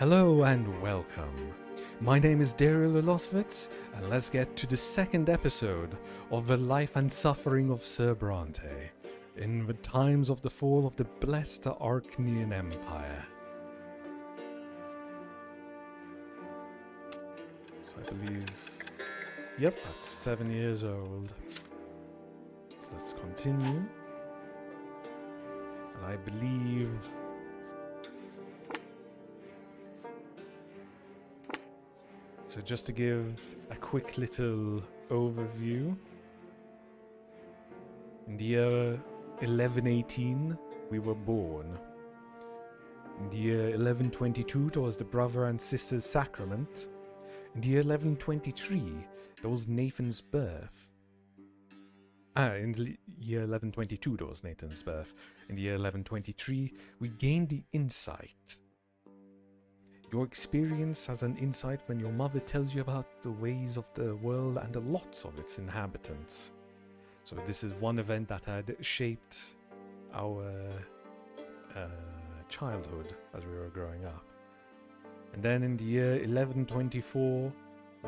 Hello and welcome. My name is Daryl Ulosvitz, and let's get to the second episode of the life and suffering of Sir Brante in the times of the fall of the blessed Arknian Empire. So I believe, yep, that's 7 years old. So let's continue. And I believe so just to give a quick little overview, in the year 1118 we were born. In the year 1122 there was the brother and sister's sacrament. In the year 1123 there was Nathan's birth. In the year 1122 there was Nathan's birth. In the year 1123 we gained the insight. Your experience has an insight when your mother tells you about the ways of the world and the lots of its inhabitants. So this is one event that had shaped our childhood as we were growing up. And then in the year 1124,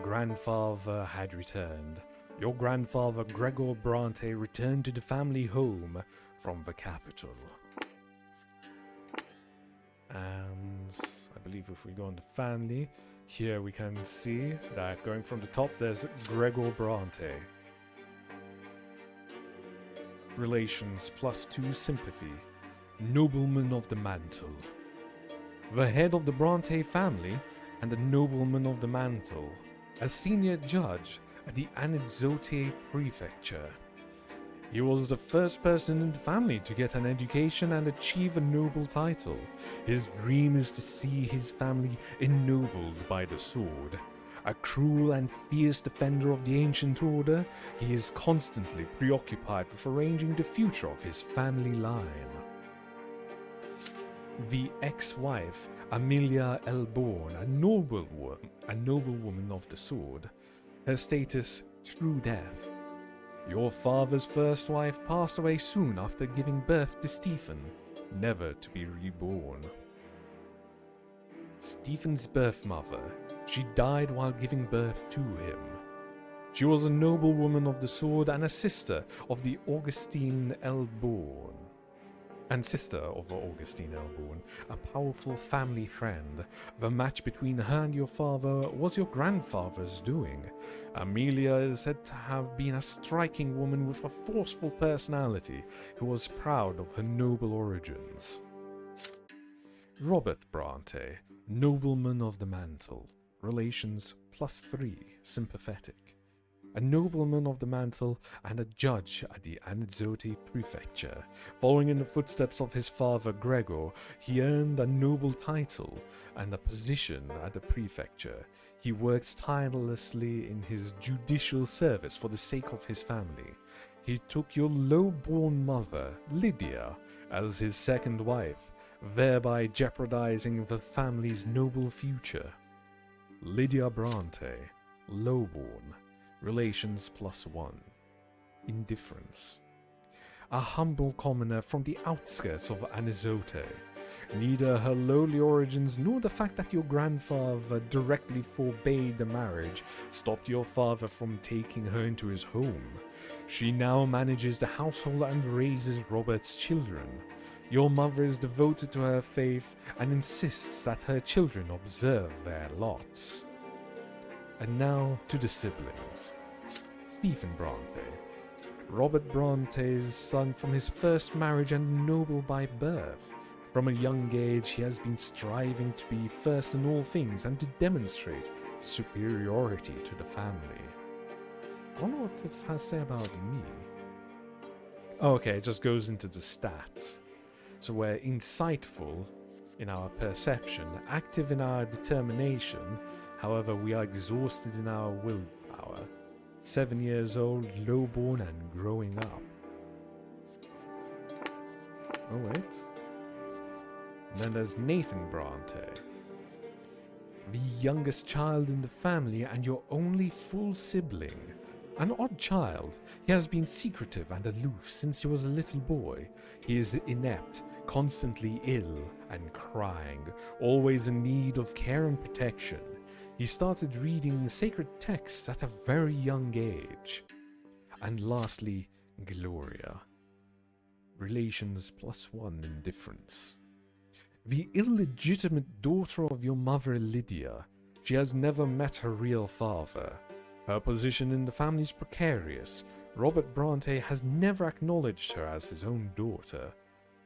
grandfather had returned. Your grandfather Gregor Brante returned to the family home from the capital. And I believe if we go on the family, here we can see that going from the top there's Gregor Brante. Relations +2 sympathy. Nobleman of the mantle. The head of the Brante family and the nobleman of the mantle. A senior judge at the Anidzote prefecture. He was the first person in the family to get an education and achieve a noble title. His dream is to see his family ennobled by the sword. A cruel and fierce defender of the ancient order, he is constantly preoccupied with arranging the future of his family line. The ex-wife, Amelia Elborn, a noblewoman of the sword. Her status, true death. Your father's first wife passed away soon after giving birth to Stephen, never to be reborn. Stephen's birth mother, she died while giving birth to him. She was a noblewoman of the sword and a sister of the Augustine Elborn. A powerful family friend. The match between her and your father was your grandfather's doing. Amelia is said to have been a striking woman with a forceful personality who was proud of her noble origins. Robert Brante, nobleman of the mantle. Relations +3, sympathetic. A nobleman of the mantle and a judge at the Anidzote prefecture. Following in the footsteps of his father Gregor, he earned a noble title and a position at the prefecture. He works tirelessly in his judicial service for the sake of his family. He took your low-born mother, Lydia, as his second wife, thereby jeopardizing the family's noble future. Lydia Brante, low-born. Relations +1. Indifference. A humble commoner from the outskirts of Anidzote. Neither her lowly origins nor the fact that your grandfather directly forbade the marriage stopped your father from taking her into his home. She now manages the household and raises Robert's children. Your mother is devoted to her faith and insists that her children observe their lots. And now to the siblings. Stephen Brante. Robert Brante's son from his first marriage and noble by birth. From a young age he has been striving to be first in all things and to demonstrate superiority to the family. I wonder what this has to say about me. Oh, okay, it just goes into the stats. So we're insightful in our perception, active in our determination. However, we are exhausted in our willpower. 7 years old, low-born, and growing up. Oh, wait. And then there's Nathan Brante. The youngest child in the family and your only full sibling. An odd child, he has been secretive and aloof since he was a little boy. He is inept, constantly ill and crying, always in need of care and protection. He started reading sacred texts at a very young age. And lastly, Gloria. Relations +1 in difference. The illegitimate daughter of your mother Lydia. She has never met her real father. Her position in the family is precarious. Robert Brante has never acknowledged her as his own daughter.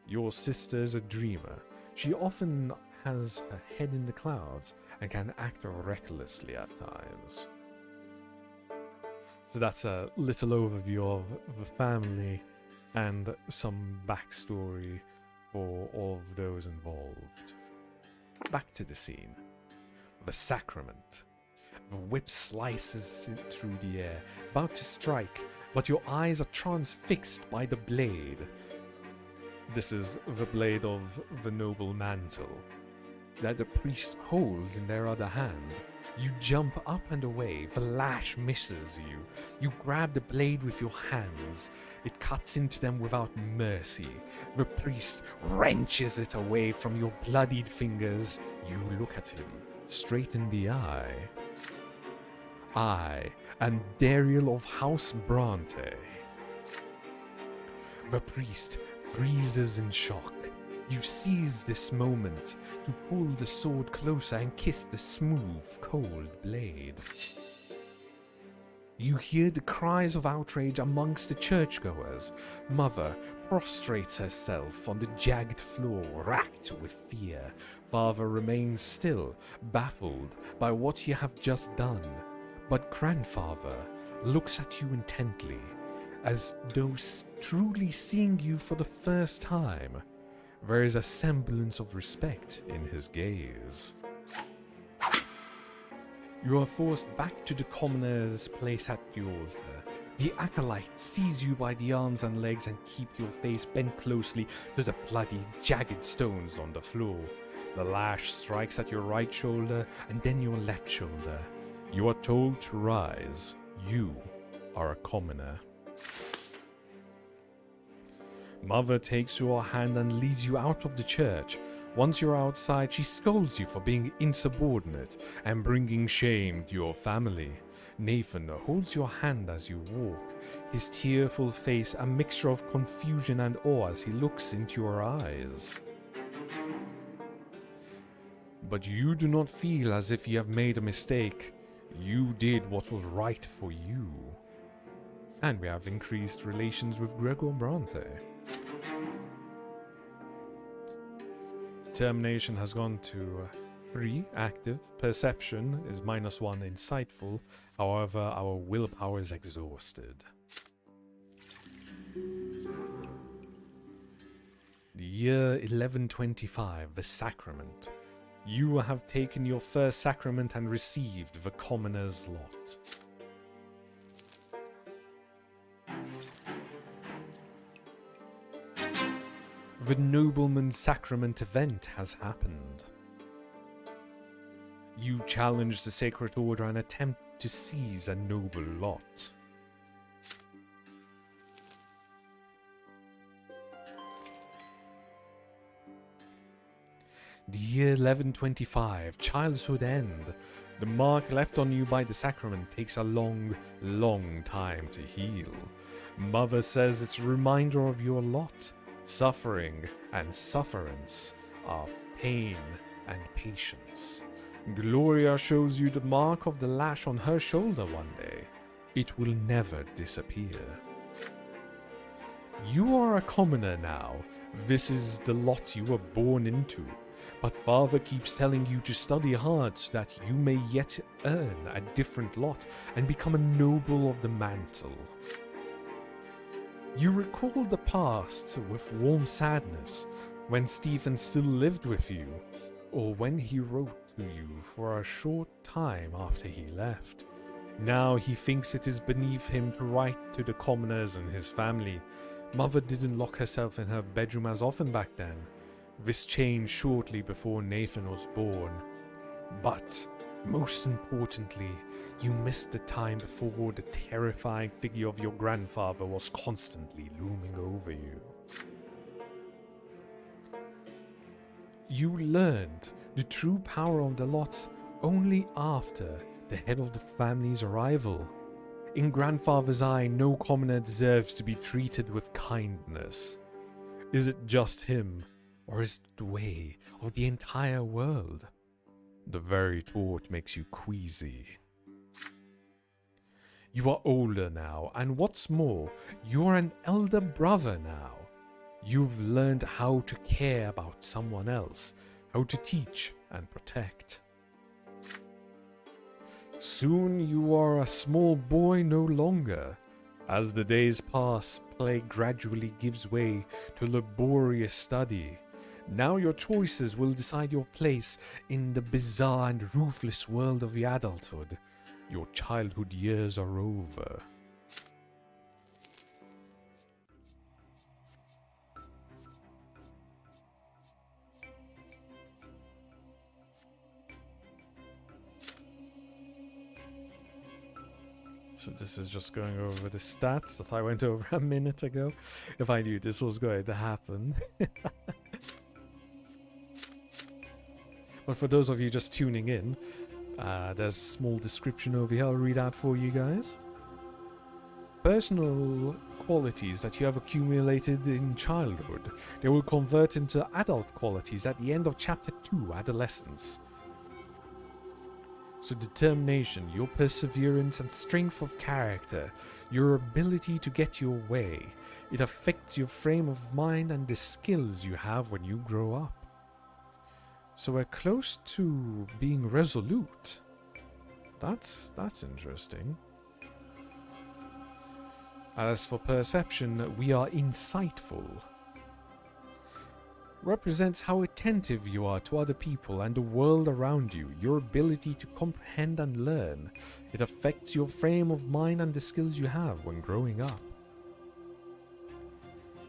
Your sister is a dreamer. She often has her head in the clouds and can act recklessly at times. So that's a little overview of the family and some backstory for all of those involved. Back to the scene. The sacrament. The whip slices through the air, about to strike, but your eyes are transfixed by the blade. This is the blade of the noble mantle that the priest holds in their other hand. You jump up and away. The lash misses you. You grab the blade with your hands. It cuts into them without mercy. The priest wrenches it away from your bloodied fingers. You look at him straight in the eye. I am Dariel of House Brante. The priest freezes in shock. You seize this moment to pull the sword closer and kiss the smooth, cold blade. You hear the cries of outrage amongst the churchgoers. Mother prostrates herself on the jagged floor, racked with fear. Father remains still, baffled by what you have just done. But grandfather looks at you intently, as though truly seeing you for the first time. There is a semblance of respect in his gaze. You are forced back to the commoner's place at the altar. The acolytes seize you by the arms and legs and keep your face bent closely to the bloody, jagged stones on the floor. The lash strikes at your right shoulder and then your left shoulder. You are told to rise. You are a commoner. Mother takes your hand and leads you out of the church. Once you're outside, she scolds you for being insubordinate and bringing shame to your family. Nathan holds your hand as you walk, his tearful face a mixture of confusion and awe as he looks into your eyes. But you do not feel as if you have made a mistake. You did what was right for you. And we have increased relations with Gregor Brante. Determination has gone to 3 active. Perception is -1 insightful. However, our willpower is exhausted. The year 1125, the sacrament. You have taken your first sacrament and received the commoner's lot. The nobleman's sacrament event has happened. You challenge the sacred order and attempt to seize a noble lot. The year 1125, childhood end. The mark left on you by the sacrament takes a long, long time to heal. Mother says it's a reminder of your lot. Suffering and sufferance are pain and patience. Gloria shows you the mark of the lash on her shoulder one day. It will never disappear. You are a commoner now. This is the lot you were born into. But Father keeps telling you to study hard so that you may yet earn a different lot and become a noble of the mantle. You recall the past with warm sadness, when Stephen still lived with you, or when he wrote to you for a short time after he left. Now he thinks it is beneath him to write to the commoners and his family. Mother didn't lock herself in her bedroom as often back then. This changed shortly before Nathan was born. But, most importantly, you missed the time before the terrifying figure of your grandfather was constantly looming over you. You learned the true power of the lots only after the head of the family's arrival. In grandfather's eye, no commoner deserves to be treated with kindness. Is it just him, or is it the way of the entire world? The very thought makes you queasy. You are older now, and what's more, you're an elder brother now. You've learned how to care about someone else, how to teach and protect. Soon you are a small boy no longer. As the days pass, play gradually gives way to laborious study. Now your choices will decide your place in the bizarre and ruthless world of adulthood. Your childhood years are over. So this is just going over the stats that I went over a minute ago. If I knew this was going to happen. But for those of you just tuning in, there's a small description over here I'll read out for you guys. Personal qualities that you have accumulated in childhood. They will convert into adult qualities at the end of Chapter 2, Adolescence. So determination, your perseverance and strength of character, your ability to get your way. It affects your frame of mind and the skills you have when you grow up. So we're close to being resolute. That's interesting. As for perception, we are insightful. Represents how attentive you are to other people and the world around you, your ability to comprehend and learn. It affects your frame of mind and the skills you have when growing up.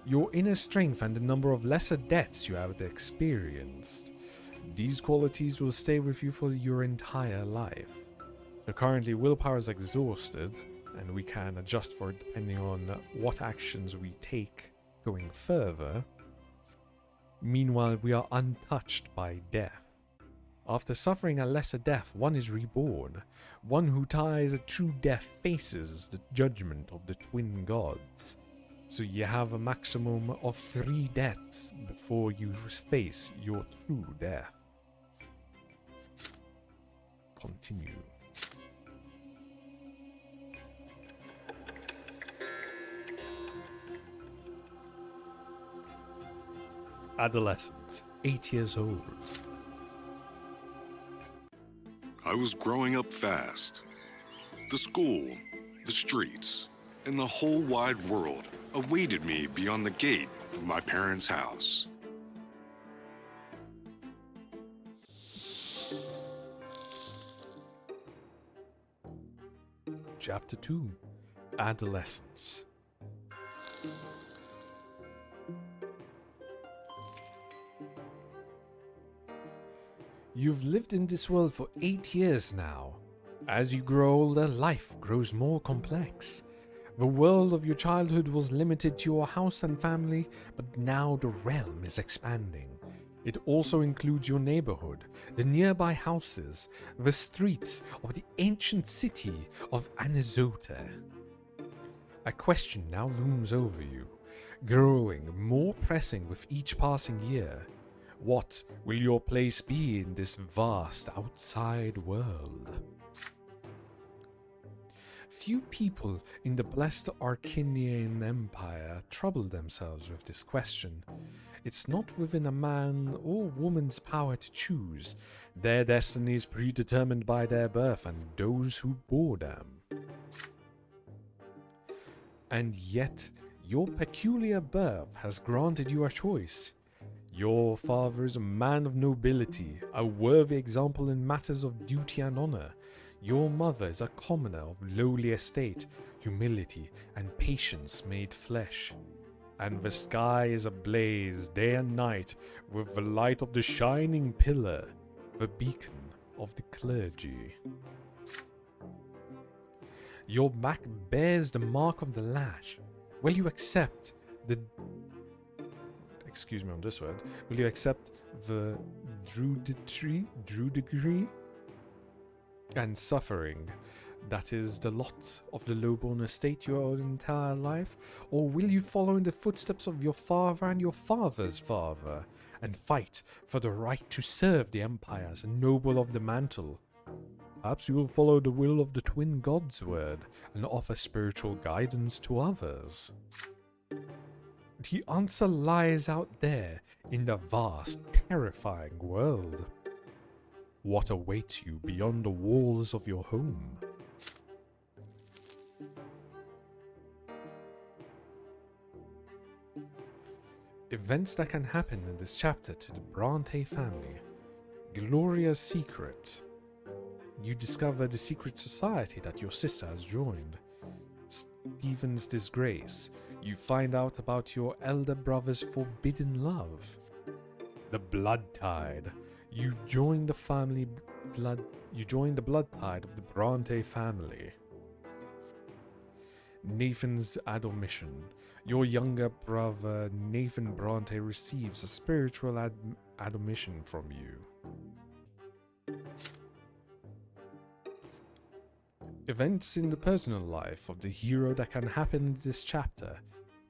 Your inner strength and the number of lesser deaths you have experienced. These qualities will stay with you for your entire life. So currently willpower is exhausted, and we can adjust for it depending on what actions we take going further. Meanwhile, we are untouched by death. After suffering a lesser death, one is reborn. One who ties a true death faces the judgment of the twin gods. So you have a maximum of 3 deaths before you face your true death. Continue. Adolescent, 8 years old. I was growing up fast. The school, the streets, and the whole wide world awaited me beyond the gate of my parents' house. Chapter 2, Adolescence. You've lived in this world for 8 years now. As you grow older, life grows more complex. The world of your childhood was limited to your house and family, but now the realm is expanding. It also includes your neighborhood, the nearby houses, the streets of the ancient city of Anizote. A question now looms over you, growing more pressing with each passing year. What will your place be in this vast outside world? Few people in the blessed Arknian Empire trouble themselves with this question. It's not within a man or woman's power to choose. Their destiny is predetermined by their birth and those who bore them. And yet, your peculiar birth has granted you a choice. Your father is a man of nobility, a worthy example in matters of duty and honor. Your mother is a commoner of lowly estate, humility and patience made flesh. And the sky is ablaze day and night with the light of the shining pillar, the beacon of the clergy. Your back bears the mark of the lash. Will you accept excuse me on this word, will you accept the druidry and suffering that is the lot of the lowborn estate your entire life? Or will you follow in the footsteps of your father and your father's father, and fight for the right to serve the Empire as a noble of the mantle? Perhaps you will follow the will of the twin gods' word, and offer spiritual guidance to others. The answer lies out there in the vast, terrifying world. What awaits you beyond the walls of your home? Events that can happen in this chapter to the Brante family. Gloria's secret. You discover the secret society that your sister has joined. Stephen's disgrace. You find out about your elder brother's forbidden love. The blood tide. You join the blood tide of the Brante family. Nathan's admonition. Your younger brother Nathan Brante receives a spiritual admonition from you. Events in the personal life of the hero that can happen in this chapter.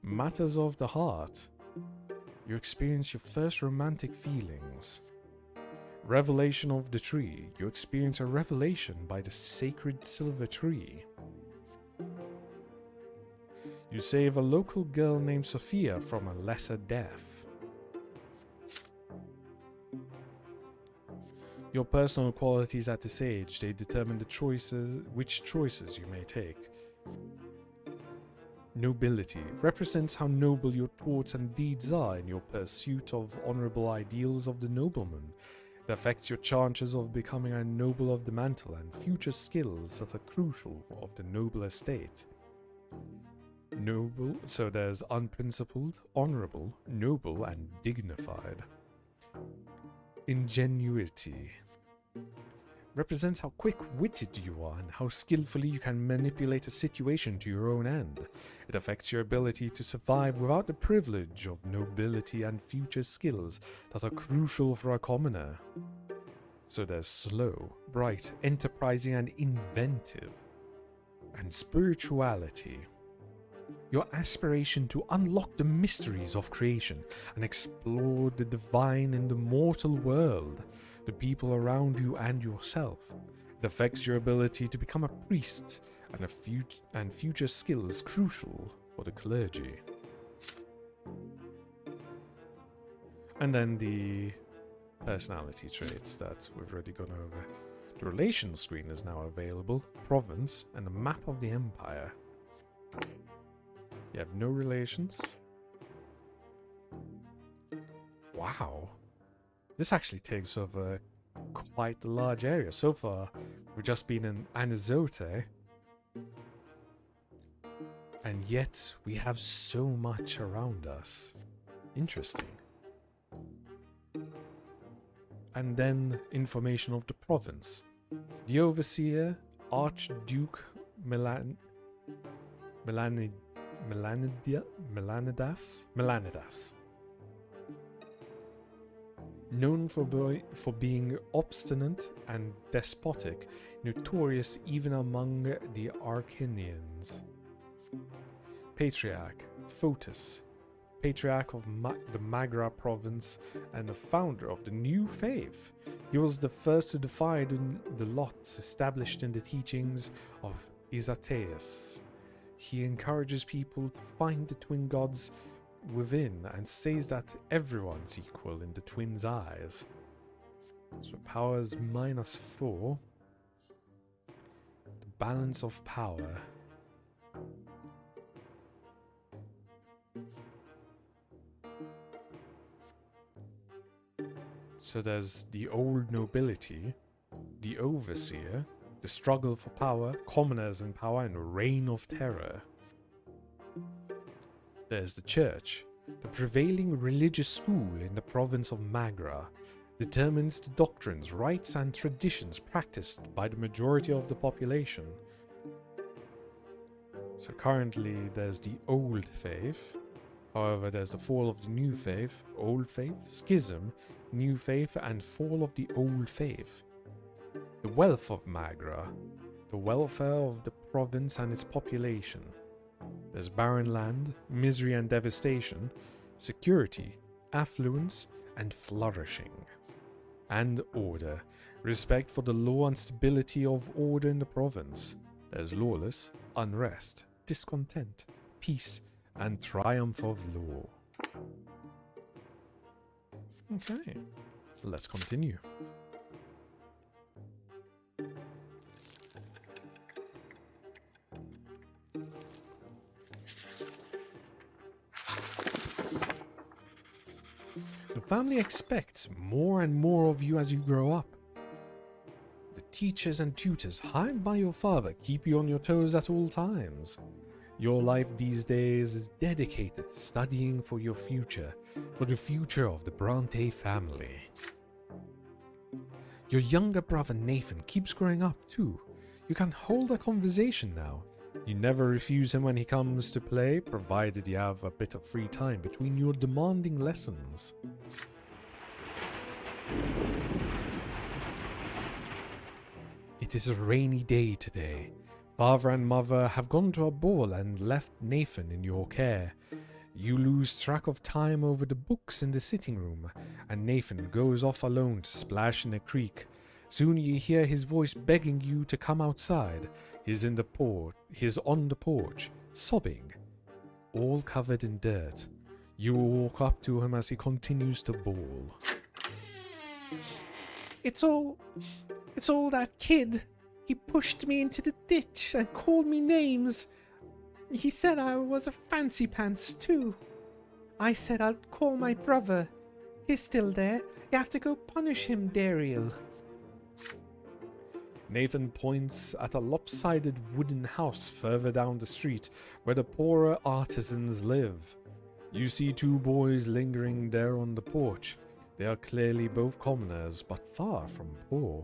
Matters of the heart. You experience your first romantic feelings. Revelation of the tree. You experience a revelation by the sacred silver tree. You save a local girl named Sophia from a lesser death. Your personal qualities at this age, they determine which choices you may take. Nobility represents how noble your thoughts and deeds are in your pursuit of honorable ideals of the nobleman. It affects your chances of becoming a noble of the mantle and future skills that are crucial of the noble estate. Noble, so there's unprincipled, honorable, noble, and dignified. Ingenuity represents how quick-witted you are and how skillfully you can manipulate a situation to your own end. It affects your ability to survive without the privilege of nobility and future skills that are crucial for a commoner. So there's slow, bright, enterprising, and inventive. And spirituality. Your aspiration to unlock the mysteries of creation and explore the divine in the mortal world, the people around you and yourself. It affects your ability to become a priest and future skills crucial for the clergy. And then the personality traits that we've already gone over. The relations screen is now available, province, and a map of the empire. You have no relations. Wow. This actually takes over quite a large area. So far, we've just been in Anizote. And yet, we have so much around us. Interesting. And then, information of the province. The overseer, Archduke Melanidas. Known for being obstinate and despotic, notorious even among the Arknians. Patriarch, Photis, Patriarch of the Magra province and the founder of the new faith. He was the first to defy the lots established in the teachings of Isateus. He encourages people to find the twin gods within and says that everyone's equal in the twins' eyes. So power's -4. The balance of power. So there's the old nobility, the overseer, the struggle for power, commoners in power, and reign of terror. There's the church, the prevailing religious school in the province of Magra, determines the doctrines, rites, and traditions practiced by the majority of the population. So currently there's the old faith, However, there's the fall of the new faith, old faith, schism, new faith, and fall of the old faith. The wealth of Magra, the welfare of the province and its population. There's barren land, misery and devastation, security, affluence, and flourishing. And order, respect for the law and stability of order in the province. There's lawless, unrest, discontent, peace, and triumph of law. Okay, let's continue. The family expects more and more of you as you grow up. The teachers and tutors hired by your father keep you on your toes at all times. Your life these days is dedicated to studying for your future, for the future of the Brante family. Your younger brother Nathan keeps growing up too. You can hold a conversation now. You never refuse him when he comes to play, provided you have a bit of free time between your demanding lessons. It is a rainy day today. Father and mother have gone to a ball and left Nathan in your care. You lose track of time over the books in the sitting room, and Nathan goes off alone to splash in a creek. Soon you hear his voice begging you to come outside. He's on the porch, sobbing, all covered in dirt. You walk up to him as he continues to bawl. It's all that kid. He pushed me into the ditch and called me names. He said I was a fancy pants too. I said I'd call my brother. He's still there. You have to go punish him, Dariel. Nathan points at a lopsided wooden house further down the street where the poorer artisans live. You see two boys lingering there on the porch. They are clearly both commoners, but far from poor.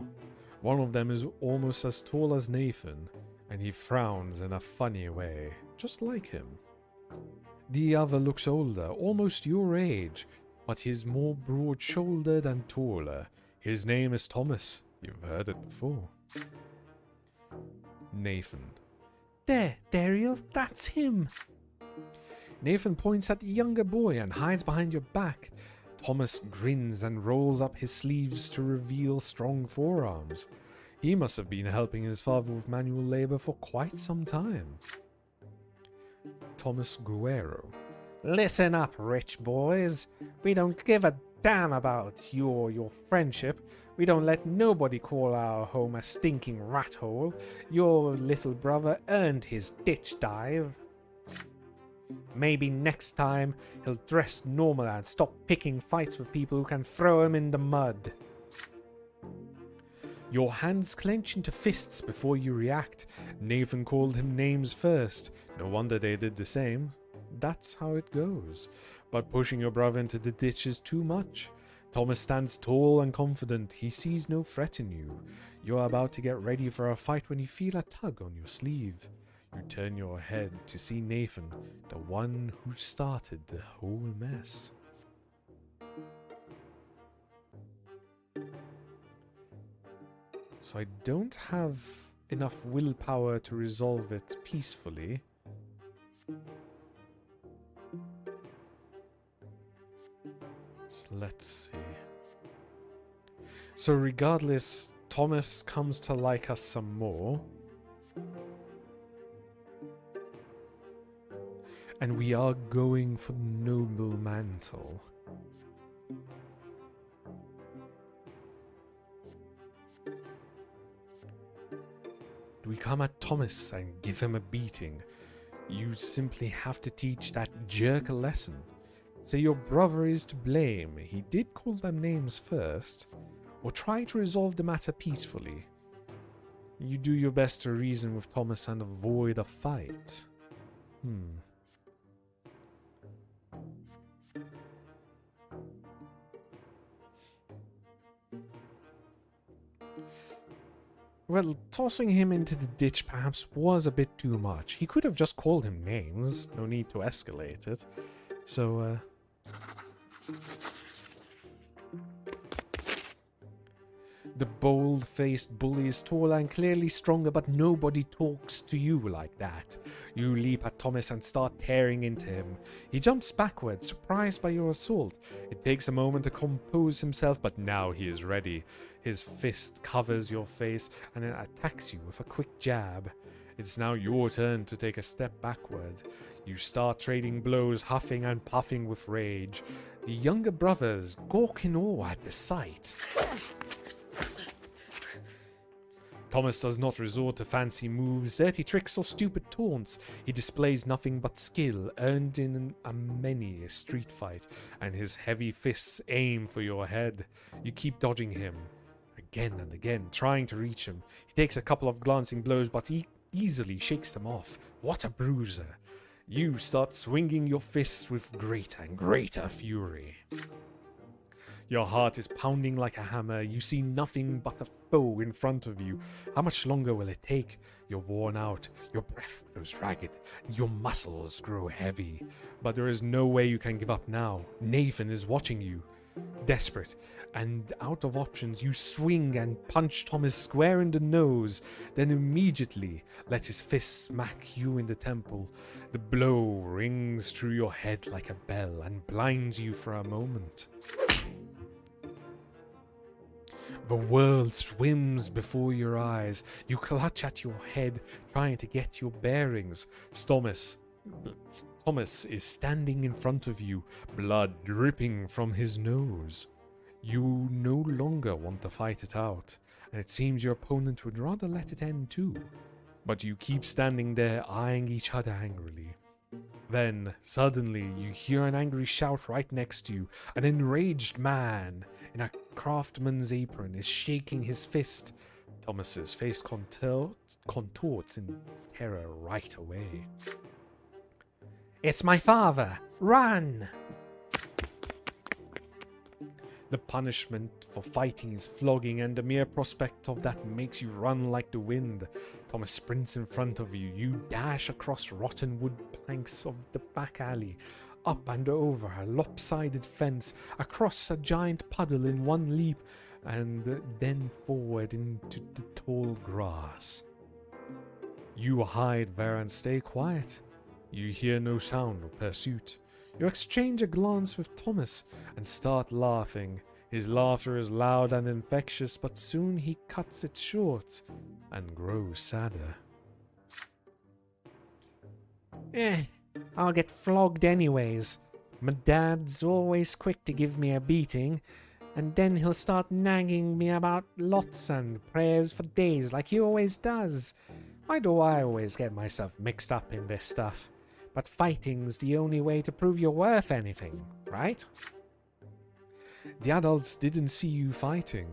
One of them is almost as tall as Nathan, and he frowns in a funny way, just like him. The other looks older, almost your age, but he's more broad-shouldered and taller. His name is Thomas. You've heard it before. Nathan. There, Dariel, that's him. Nathan points at the younger boy and hides behind your back. Thomas grins and rolls up his sleeves to reveal strong forearms. He must have been helping his father with manual labor for quite some time. Thomas Guerrero. Listen up, rich boys. We don't give a damn about you or your friendship. We don't let nobody call our home a stinking rat hole. Your little brother earned his ditch dive. Maybe next time he'll dress normal and stop picking fights with people who can throw him in the mud. Your hands clench into fists before you react. Nathan called him names first. No wonder they did the same. That's how it goes. But pushing your brother into the ditch is too much. Thomas stands tall and confident. He sees no threat in you. You're about to get ready for a fight when you feel a tug on your sleeve. You turn your head to see Nathan, the one who started the whole mess. So I don't have enough willpower to resolve it peacefully. So let's see. So regardless, Thomas comes to like us some more. And we are going for the noble mantle. Do we come at Thomas and give him a beating? You simply have to teach that jerk a lesson. Say your brother is to blame. He did call them names first. Or try to resolve the matter peacefully. You do your best to reason with Thomas and avoid a fight. Well, tossing him into the ditch perhaps was a bit too much. He could have just called him names, no need to escalate it. So, the bold-faced bully is tall and clearly stronger, but nobody talks to you like that. You leap at Thomas and start tearing into him. He jumps backwards, surprised by your assault. It takes a moment to compose himself, but now he is ready. His fist covers your face and then attacks you with a quick jab. It's now your turn to take a step backward. You start trading blows, huffing and puffing with rage. The younger brothers gawk in awe at the sight. Thomas does not resort to fancy moves, dirty tricks, or stupid taunts. He displays nothing but skill earned in many a street fight, and his heavy fists aim for your head. You keep dodging him again and again, trying to reach him. He takes a couple of glancing blows, but he easily shakes them off. What a bruiser! You start swinging your fists with greater and greater fury. Your heart is pounding like a hammer. You see nothing but a foe in front of you. How much longer will it take? You're worn out. Your breath grows ragged. Your muscles grow heavy. But there is no way you can give up now. Nathan is watching you. Desperate and out of options, you swing and punch Thomas square in the nose, then immediately let his fist smack you in the temple. The blow rings through your head like a bell and blinds you for a moment. The world swims before your eyes. You clutch at your head, trying to get your bearings. Thomas is standing in front of you, blood dripping from his nose. You no longer want to fight it out, and it seems your opponent would rather let it end too. But you keep standing there, eyeing each other angrily. Then, suddenly, you hear an angry shout right next to you. An enraged man in a craftsman's apron is shaking his fist. Thomas's face contorts in terror right away. "It's my father! Run!" The punishment for fighting is flogging, and the mere prospect of that makes you run like the wind. Thomas sprints in front of you. You dash across rotten wood planks of the back alley, up and over a lopsided fence, across a giant puddle in one leap, and then forward into the tall grass. You hide there and stay quiet. You hear no sound of pursuit. You exchange a glance with Thomas and start laughing. His laughter is loud and infectious, but soon he cuts it short and grows sadder. I'll get flogged anyways. My dad's always quick to give me a beating, and then he'll start nagging me about lots and prayers for days like he always does. Why do I always get myself mixed up in this stuff? But fighting's the only way to prove you're worth anything, right? The adults didn't see you fighting,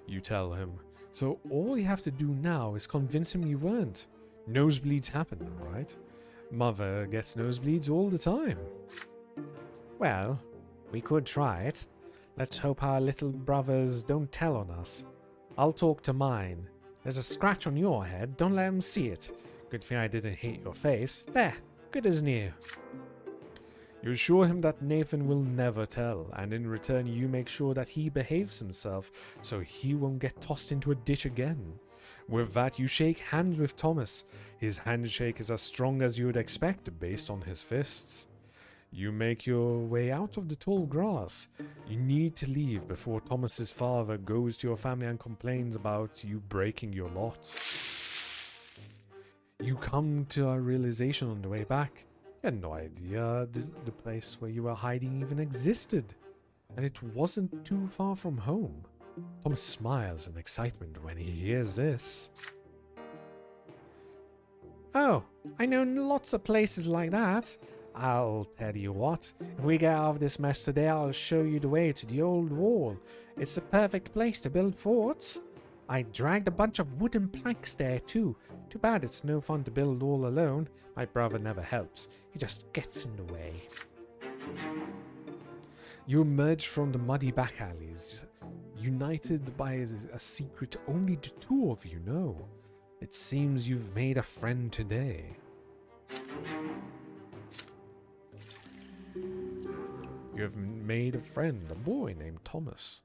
you tell him. So all you have to do now is convince him you weren't. Nosebleeds happen, right? Mother gets nosebleeds all the time. Well, we could try it. Let's hope our little brothers don't tell on us. I'll talk to mine. There's a scratch on your head. Don't let them see it. Good thing I didn't hit your face. There. Good as new. You assure him that Nathan will never tell, and in return you make sure that he behaves himself so he won't get tossed into a ditch again. With that, you shake hands with Thomas. His handshake is as strong as you would expect based on his fists. You make your way out of the tall grass. You need to leave before Thomas's father goes to your family and complains about you breaking your lot. You come to a realization on the way back. You had no idea the place where you were hiding even existed. And it wasn't too far from home. Thomas smiles in excitement when he hears this. Oh, I know lots of places like that. I'll tell you what, if we get out of this mess today, I'll show you the way to the old wall. It's the perfect place to build forts. I dragged a bunch of wooden planks there too. Too bad it's no fun to build all alone. My brother never helps. He just gets in the way. You emerge from the muddy back alleys, united by a secret only the two of you know. It seems you've made a friend today. You have made a friend, a boy named Thomas.